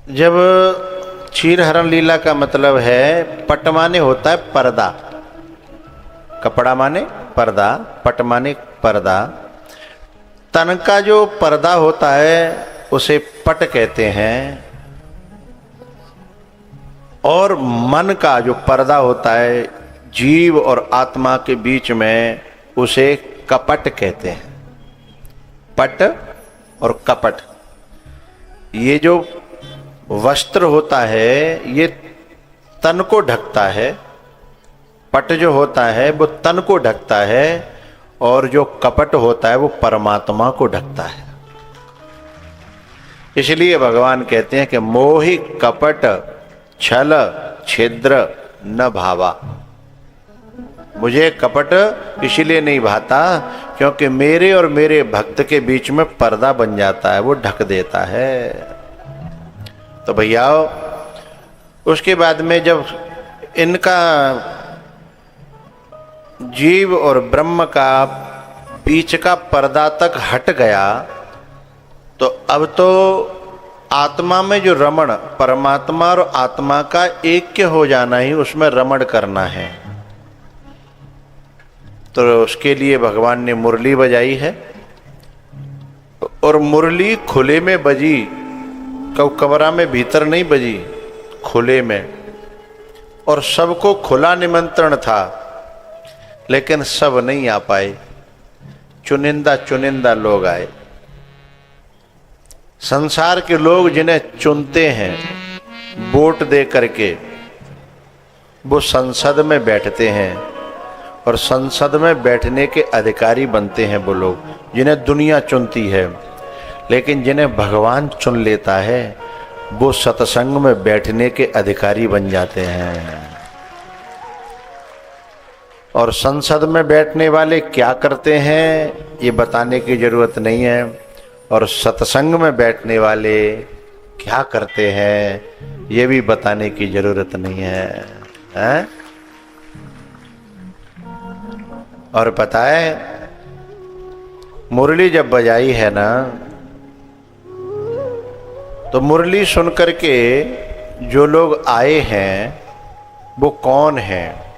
जब क्षीरहरण लीला का मतलब है पट माने होता है पर्दा, कपड़ा माने पर्दा, पट माने पर्दा। तन का जो पर्दा होता है उसे पट कहते हैं, और मन का जो पर्दा होता है जीव और आत्मा के बीच में उसे कपट कहते हैं। पट और कपट, ये जो वस्त्र होता है ये तन को ढकता है, पट जो होता है वो तन को ढकता है, और जो कपट होता है वो परमात्मा को ढकता है। इसलिए भगवान कहते हैं कि मोहि कपट छल छिद्र न भावा। मुझे कपट इसलिए नहीं भाता क्योंकि मेरे और मेरे भक्त के बीच में पर्दा बन जाता है, वो ढक देता है। तो भैया उसके बाद में जब इनका जीव और ब्रह्म का बीच का पर्दा तक हट गया, तो अब तो आत्मा में जो रमण, परमात्मा और आत्मा का ऐक्य हो जाना ही उसमें रमण करना है। तो उसके लिए भगवान ने मुरली बजाई है, और मुरली खुले में बजी, कमरा में भीतर नहीं बजी, खुले में। और सबको खुला निमंत्रण था, लेकिन सब नहीं आ पाए, चुनिंदा चुनिंदा लोग आए। संसार के लोग जिन्हें चुनते हैं वोट दे करके, वो संसद में बैठते हैं, और संसद में बैठने के अधिकारी बनते हैं वो लोग जिन्हें दुनिया चुनती है। लेकिन जिन्हें भगवान चुन लेता है वो सत्संग में बैठने के अधिकारी बन जाते हैं। और संसद में बैठने वाले क्या करते हैं ये बताने की जरूरत नहीं है, और सत्संग में बैठने वाले क्या करते हैं ये भी बताने की जरूरत नहीं है, और पता है मुरली जब बजाई है ना, तो मुरली सुन करके जो लोग आए हैं वो कौन हैं,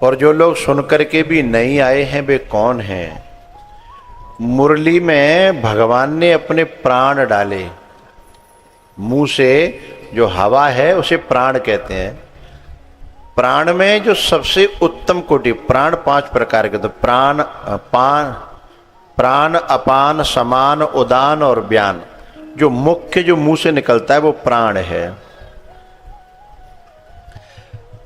और जो लोग सुन करके भी नहीं आए हैं वे कौन हैं। मुरली में भगवान ने अपने प्राण डाले, मुंह से जो हवा है उसे प्राण कहते हैं। प्राण में जो सबसे उत्तम कोटि, प्राण 5 प्रकार के, तो प्राण अपान समान उदान और ब्यान। जो मुख्य जो मुंह से निकलता है वो प्राण है।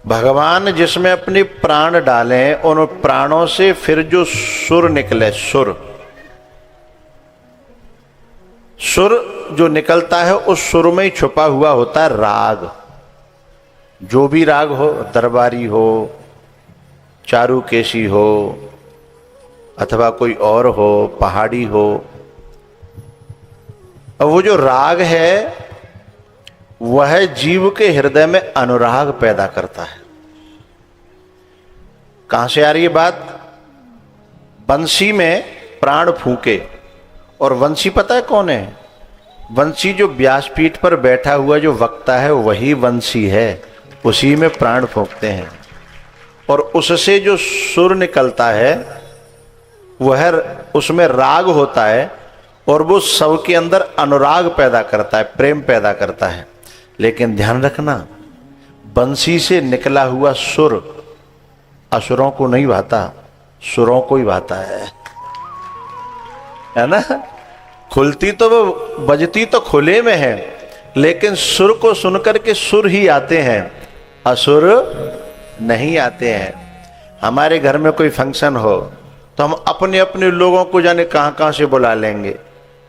भगवान जिसमें अपने प्राण डालें, उन प्राणों से फिर जो सुर निकले, सुर जो निकलता है उस सुर में ही छुपा हुआ होता है राग। जो भी राग हो, दरबारी हो, चारुकेशी हो, अथवा कोई और हो, पहाड़ी हो, और वो जो राग है वह जीव के हृदय में अनुराग पैदा करता है। कहां से आ रही है बात? बंसी में प्राण फूके, और वंशी पता है कौन है? वंशी जो व्यासपीठ पर बैठा हुआ जो वक्ता है वही वंशी है, उसी में प्राण फूंकते हैं, और उससे जो सुर निकलता है वह उसमें राग होता है, और वो सबके अंदर अनुराग पैदा करता है, प्रेम पैदा करता है। लेकिन ध्यान रखना, बंसी से निकला हुआ सुर असुरों को नहीं भाता, सुरों को ही भाता है ना। खुलती तो वो, बजती तो खुले में है, लेकिन सुर को सुनकर के सुर ही आते हैं, असुर नहीं आते हैं। हमारे घर में कोई फंक्शन हो तो हम अपने अपने लोगों को जाने कहां कहां से बुला लेंगे,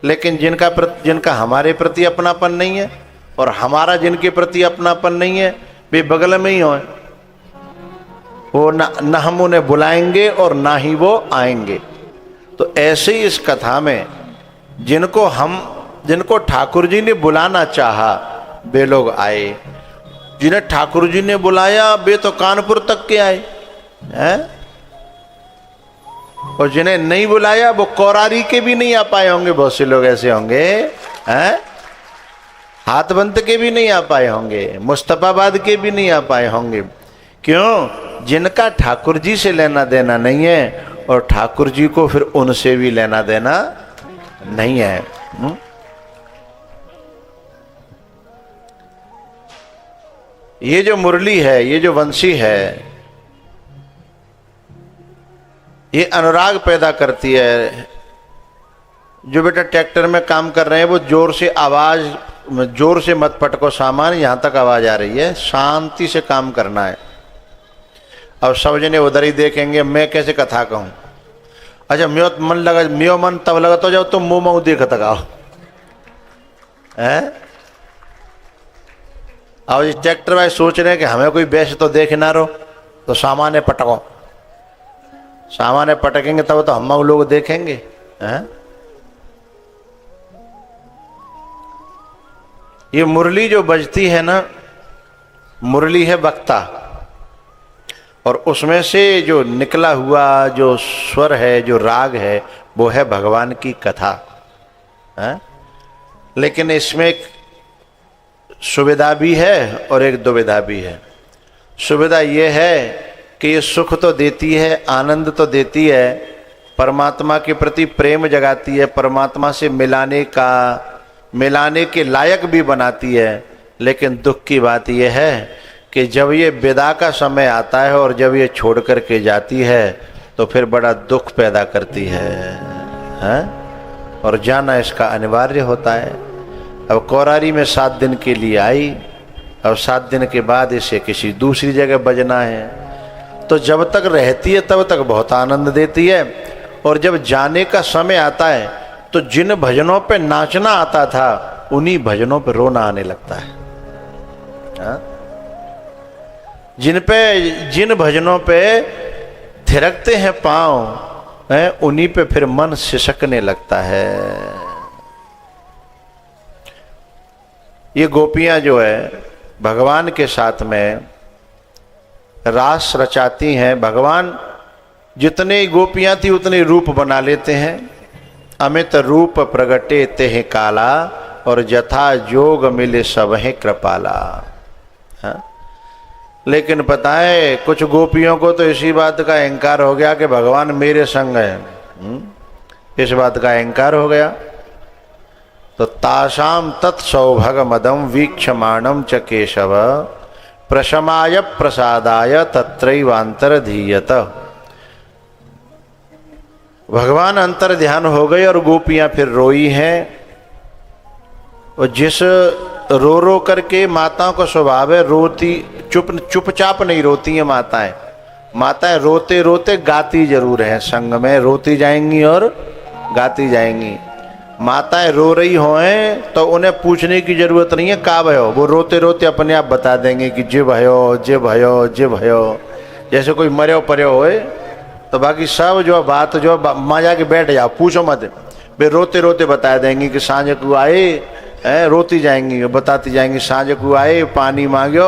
लेकिन जिनका हमारे प्रति अपनापन नहीं है और हमारा जिनके प्रति अपनापन नहीं है वे बगल में ही हो, वो न हम उन्हें बुलाएंगे और ना ही वो आएंगे। तो ऐसे ही इस कथा में जिनको ठाकुर जी ने बुलाना चाहा वे लोग आए, जिन्हें ठाकुर जी ने बुलाया वे तो कानपुर तक के आए हैं, और जिन्हें नहीं बुलाया वो कौरारी के भी नहीं आ पाए होंगे। बहुत से लोग ऐसे होंगे हैं, हाथबंद के भी नहीं आ पाए होंगे, मुस्तफाबाद के भी नहीं आ पाए होंगे। क्यों? जिनका ठाकुर जी से लेना देना नहीं है और ठाकुर जी को फिर उनसे भी लेना देना नहीं है। ये जो मुरली है, ये जो वंशी है, ये अनुराग पैदा करती है। जो बेटा ट्रैक्टर में काम कर रहे हैं वो जोर से आवाज, जोर से मत पटको सामान, यहां तक आवाज आ रही है, शांति से काम करना है। अब सब जने उधर ही देखेंगे, मैं कैसे कथा कहूं। अच्छा म्यो मन लगा, म्यो मन तब लगा तो जाओ तुम मुंह मुंह देख तक आओ है। अब इस ट्रैक्टर भाई सोच रहे हैं कि हमें कोई बेच तो देख ना रो, तो सामान्य पटको, सामान्य पटकेंगे तब तो हम लोग देखेंगे हैं। ये मुरली जो बजती है ना, मुरली है वक्ता, और उसमें से जो निकला हुआ जो स्वर है, जो राग है, वो है भगवान की कथा है। लेकिन इसमें एक सुविधा भी है और एक दुविधा भी है। सुविधा ये है कि ये सुख तो देती है, आनंद तो देती है, परमात्मा के प्रति प्रेम जगाती है, परमात्मा से मिलाने के लायक भी बनाती है। लेकिन दुख की बात यह है कि जब ये विदा का समय आता है और जब ये छोड़ करके जाती है तो फिर बड़ा दुख पैदा करती है? और जाना इसका अनिवार्य होता है। अब कौरारी में 7 दिन के लिए आई, अब 7 दिन के बाद इसे किसी दूसरी जगह बजना है। तो जब तक रहती है तब तक बहुत आनंद देती है, और जब जाने का समय आता है तो जिन भजनों पे नाचना आता था उन्हीं भजनों पे रोना आने लगता है। जिन भजनों पे थिरकते हैं पांव, उन्हीं पे फिर मन सिसकने लगता है। ये गोपियां जो है भगवान के साथ में रास रचाती हैं। भगवान जितने गोपियां थी उतने रूप बना लेते हैं। अमित रूप प्रगटे तेह काला, और जथा जोग मिले सबहे कृपाला। लेकिन पता है कुछ गोपियों को तो इसी बात का अहंकार हो गया कि भगवान मेरे संग है। इस बात का अहंकार हो गया। तो तासाम तत्सौभग मदम वीक्षमाणम च केशव, प्रशमाय प्रसादाय तत्रैवांतर धीयत। भगवान अंतर ध्यान हो गए और गोपियां फिर रोई हैं। और जिस रो रो करके माताओं का स्वभाव है, रोती चुपचाप नहीं रोती हैं माताएं। माताएं रोते रोते गाती जरूर हैं, संग में रोती जाएंगी और गाती जाएंगी। माताएं रो रही हों तो उन्हें पूछने की जरूरत नहीं है का भयो, वो रोते रोते अपने आप बता देंगे कि जे भयो जे भयो जे भयो। जैसे कोई मर्यो पर्यो होए तो बाकी सब जो बात जो माँ जाके बैठ जाओ, पूछो मत, वे रोते रोते बता देंगी कि सांझ को आए, रोती जाएंगी बताती जाएंगी। सांझ को आए पानी मांगो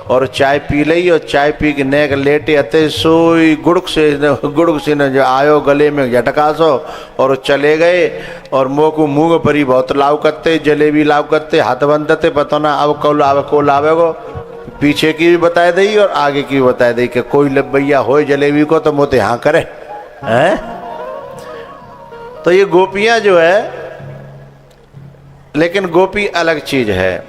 और चाय पी लई, और चाय पी के नेक लेटे अते सोई गुड़क से न जो आयो गले में झटका सो और चले गए। और मोह को मुँह परी बहुत लाव करते, जलेबी लाव करते, हाथ बंधते, पता ना अब को लावेगो। पीछे की भी बता दी और आगे की भी बता दी कि कोई लब्बैया हो जलेबी को तो मोते हाँ करे हैं। तो ये गोपियां जो है, लेकिन गोपी अलग चीज है।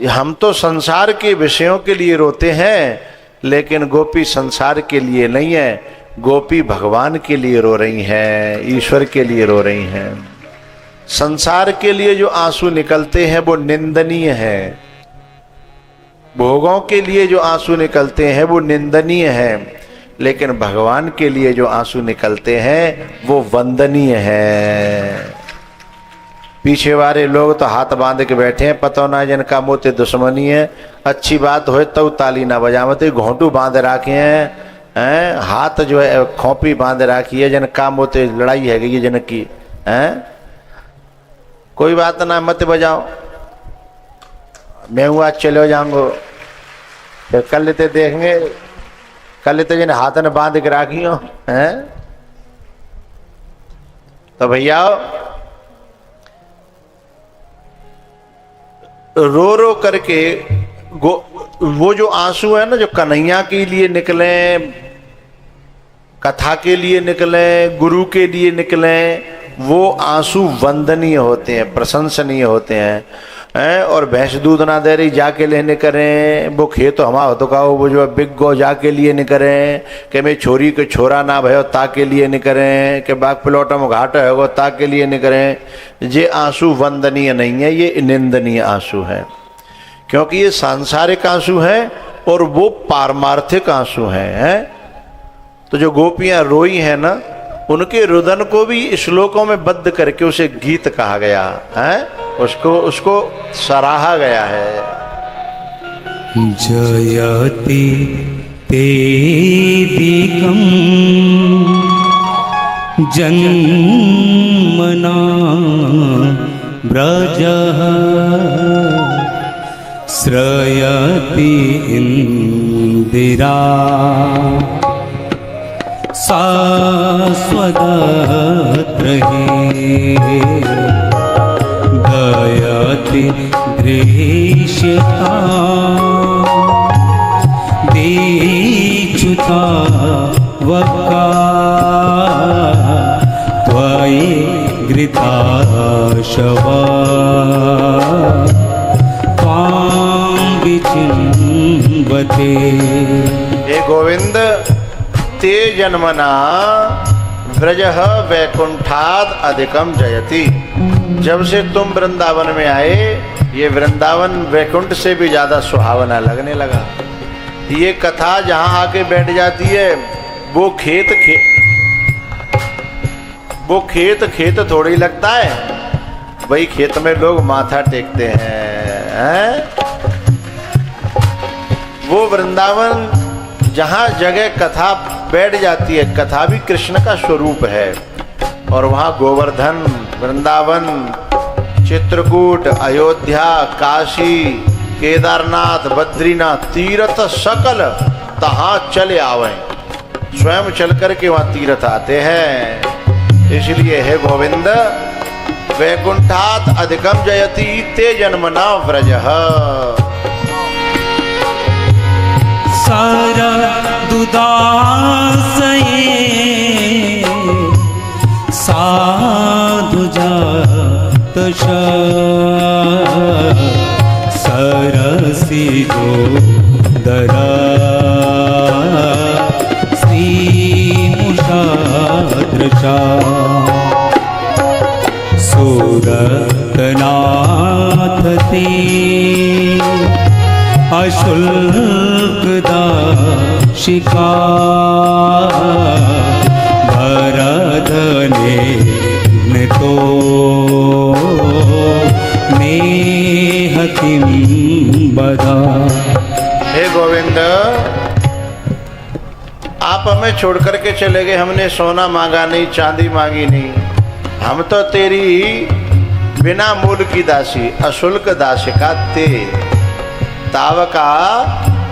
हम तो संसार के विषयों के लिए रोते हैं, लेकिन गोपी संसार के लिए नहीं है, गोपी भगवान के लिए रो रही हैं, ईश्वर के लिए रो रही हैं। संसार के लिए जो आंसू निकलते हैं वो निंदनीय है, भोगों के लिए जो आंसू निकलते हैं वो निंदनीय है, लेकिन भगवान के लिए जो आंसू निकलते हैं वो वंदनीय है। पीछे वाले लोग तो हाथ बांध के बैठे हैं, पता ना जिनका मोते दुश्मनी है। अच्छी बात हो तो ताली ना बजावते, घोंटू बांध रखे हैं, हाथ जो है खोपी बांध रखी है, जिनका मोते लड़ाई है ये जिनकी हैं। कोई बात ना, मत बजाओ, मैं हूँ आज चले जाऊंगो। फिर कल लेते देखेंगे, कल लेते जिन हाथ ने बांध के राखी हो हैं। तो भैया रो रो करके वो जो आंसू है ना, जो कन्हैया के लिए निकले, कथा के लिए निकले, गुरु के लिए निकले, वो आंसू वंदनीय होते हैं, प्रशंसनीय होते हैं। और भैंस दूध ना दे रही जाके लेने करें, वो खेत हमारा तो कहो, वो जो बिग गो जाके लिए नहीं करें, कि मैं छोरी के छोरा ना भयो ता के लिए नहीं करें, कि बाग प्लॉटा में घाटा है ता के लिए नहीं करें। ये आंसू वंदनीय नहीं है, ये निंदनीय आंसू है, क्योंकि ये सांसारिक आंसू हैं और वो पारमार्थिक आंसू हैं। तो जो गोपियां रोई हैं ना, उनके रुदन को भी श्लोकों में बद्ध करके उसे गीत कहा गया है, उसको सराहा गया है। जयति तेदिकं जन्मना व्रजः श्रयति इंदिरा शाश्वतत्रहे गयति दृश्यता दीक्षुता वक्का त्वयि घृता शवा त्वां विचिन्वते। हे गोविंद, ते जन्मना व्रजः वैकुंठाद अधिकम जयति। जब से तुम वृंदावन में आए, ये वृंदावन वैकुंठ से भी ज्यादा सुहावना लगने लगा। ये कथा जहां आके बैठ जाती है, वो खेत थोड़ी लगता है। वही खेत में लोग माथा टेकते हैं। वो वृंदावन जहाँ जगह कथा बैठ जाती है, कथा भी कृष्ण का स्वरूप है। और वहाँ गोवर्धन, वृंदावन, चित्रकूट, अयोध्या, काशी, केदारनाथ, बद्रीनाथ, तीर्थ सकल तहाँ चले आवे, स्वयं चल करके वहाँ तीर्थ आते हैं। इसलिए हे गोविंद, वैकुंठात अधिकम जयति ते जन्मना व्रजः। सारा दुदासये साधु जात सरसी जो दरा श्री मुषादृशा सूरतनाथ ते अशुल्कदाशिका भरधने तो नेहतिम बदा। हे गोविंद, आप हमें छोड़ करके चले गए। हमने सोना मांगा नहीं, चांदी मांगी नहीं। हम तो तेरी बिना मूल की दासी, अशुल्क दासिका ते तावका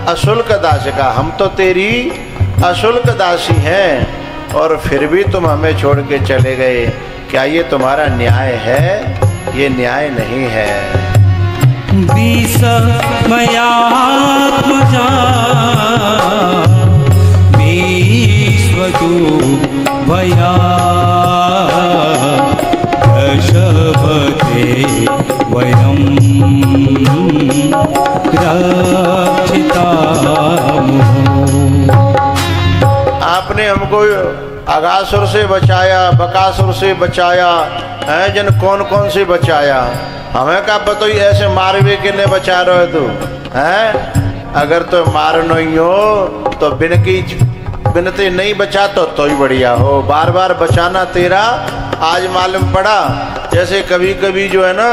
अशुल्क दासिका। हम तो तेरी अशुल्क दासी हैं, और फिर भी तुम हमें छोड़ के चले गए। क्या ये तुम्हारा न्याय है? ये न्याय नहीं है। विस्मयात्मजा विश्वतो भया दशवते वयं रक्षिता। आपने हमको अगासुर से बचाया, बकासुर से बचाया है, जन कौन कौन से बचाया। हमें क्या पता ही ऐसे मारवे के लिए बचा रहे तू हैं? अगर तो मार नहीं हो तो बिनते नहीं बचा तो ही बढ़िया हो। बार बार बचाना तेरा आज मालूम पड़ा। जैसे कभी कभी जो है ना,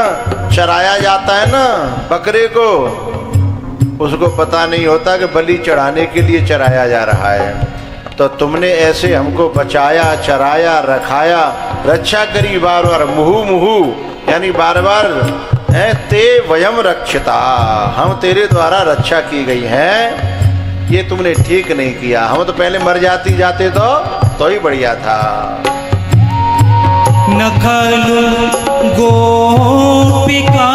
चराया जाता है ना बकरे को, उसको पता नहीं होता कि बलि चढ़ाने के लिए चराया जा रहा है। तो तुमने ऐसे हमको बचाया, चराया, रखाया, रक्षा करी बार बार, मुहु मुहु यानी बार बार है। ते वयम रक्षिता, हम तेरे द्वारा रक्षा की गई है। ये तुमने ठीक नहीं किया। हम तो पहले मर जाते तो ही बढ़िया था। नखलु गोपिका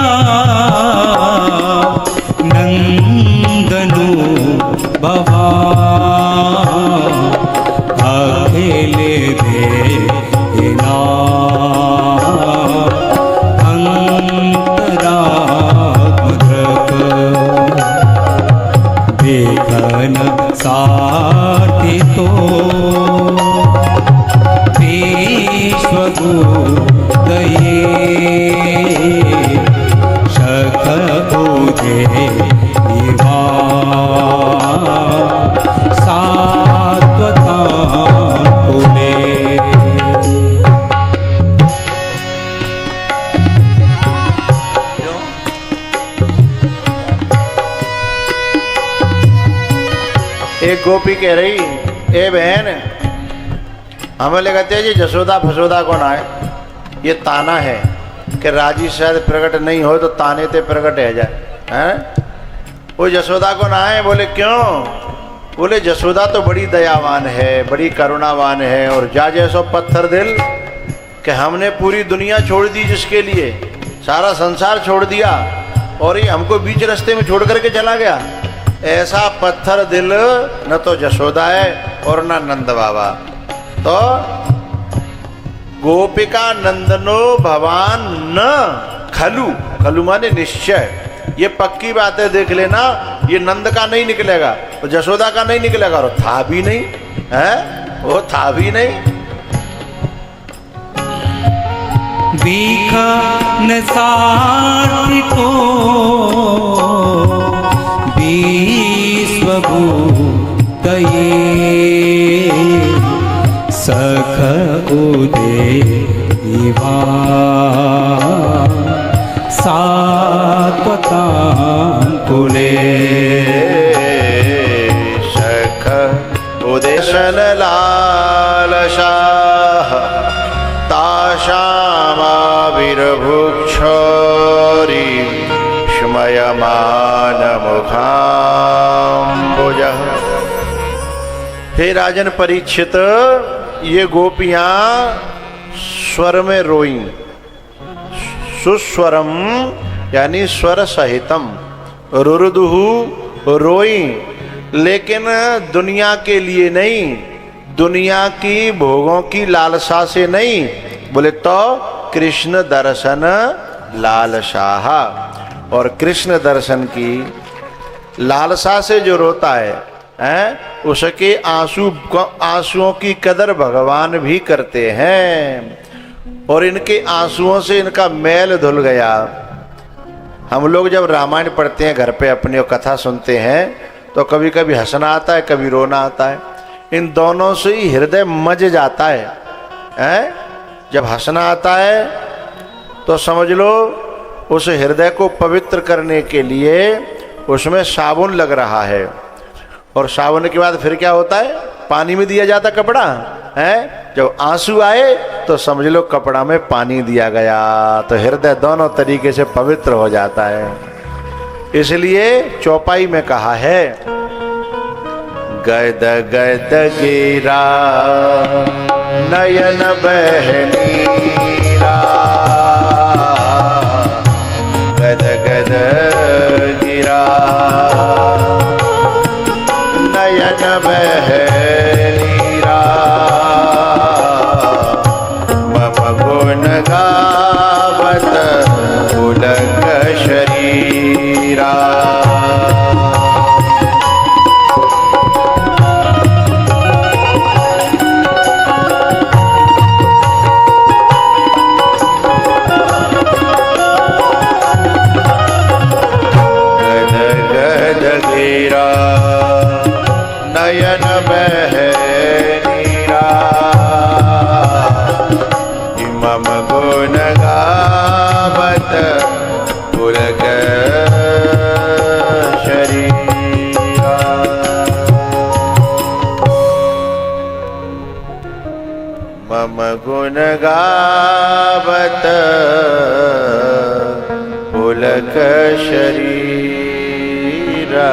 देवा सात्वतांकुले। एक गोपी कह रही, ए बहन, हमें लगते है जी जसोदा फसोदा कौन आए, ये ताना है कि राजी शायद प्रकट नहीं हो तो ताने ते प्रकट है जाए हैं। वो जसोदा को ना आए। बोले क्यों? बोले जसोदा तो बड़ी दयावान है, बड़ी करुणावान है, और जा जैसो पत्थर दिल कि हमने पूरी दुनिया छोड़ दी जिसके लिए, सारा संसार छोड़ दिया और ये हमको बीच रास्ते में छोड़ करके चला गया। ऐसा पत्थर दिल न तो जसोदा है और न नंद बाबा। तो गोपिका नंदनो भवान न खलु, खलु माने निश्चय, ये पक्की बात है, देख लेना, ये नंद का नहीं निकलेगा, तो जसोदा का नहीं निकलेगा, और था भी नहीं है, वो था भी नहीं। बीखा न साथी को विश्वभूतये सख उदेवा सात्वतांकुले। सख उदेशन लालसाः तासामाविर्भुक्षोरी स्मयमान मुखाम्बुजः। हे राजन परीक्षित, ये गोपियां स्वर में रोईं, सुस्वरम यानी स्वर सहितम, रुरुदुहु रोईं, लेकिन दुनिया के लिए नहीं, दुनिया की भोगों की लालसा से नहीं, बोले तो कृष्ण दर्शन लालसाह, और कृष्ण दर्शन की लालसा से जो रोता है उसके आंसुओं की कदर भगवान भी करते हैं, और इनके आंसुओं से इनका मैल धुल गया। हम लोग जब रामायण पढ़ते हैं घर पे अपनी और कथा सुनते हैं तो कभी कभी हंसना आता है, कभी रोना आता है, इन दोनों से ही हृदय मज जाता है। जब हंसना आता है तो समझ लो उस हृदय को पवित्र करने के लिए उसमें साबुन लग रहा है, और साबुन के बाद फिर क्या होता है, पानी में दिया जाता कपड़ा है। जब आंसू आए तो समझ लो कपड़ा में पानी दिया गया, तो हृदय दोनों तरीके से पवित्र हो जाता है। इसलिए चौपाई में कहा है, गद गद गिरा नयन बहनीरा, गद गद गिरा नयन बहनीरा, मम गुण गावत पुलक शरीरा। नयन बहनीरा, मम गुण गावत पुलक शरीरा। मम गुण गावत पुलक शरीरा।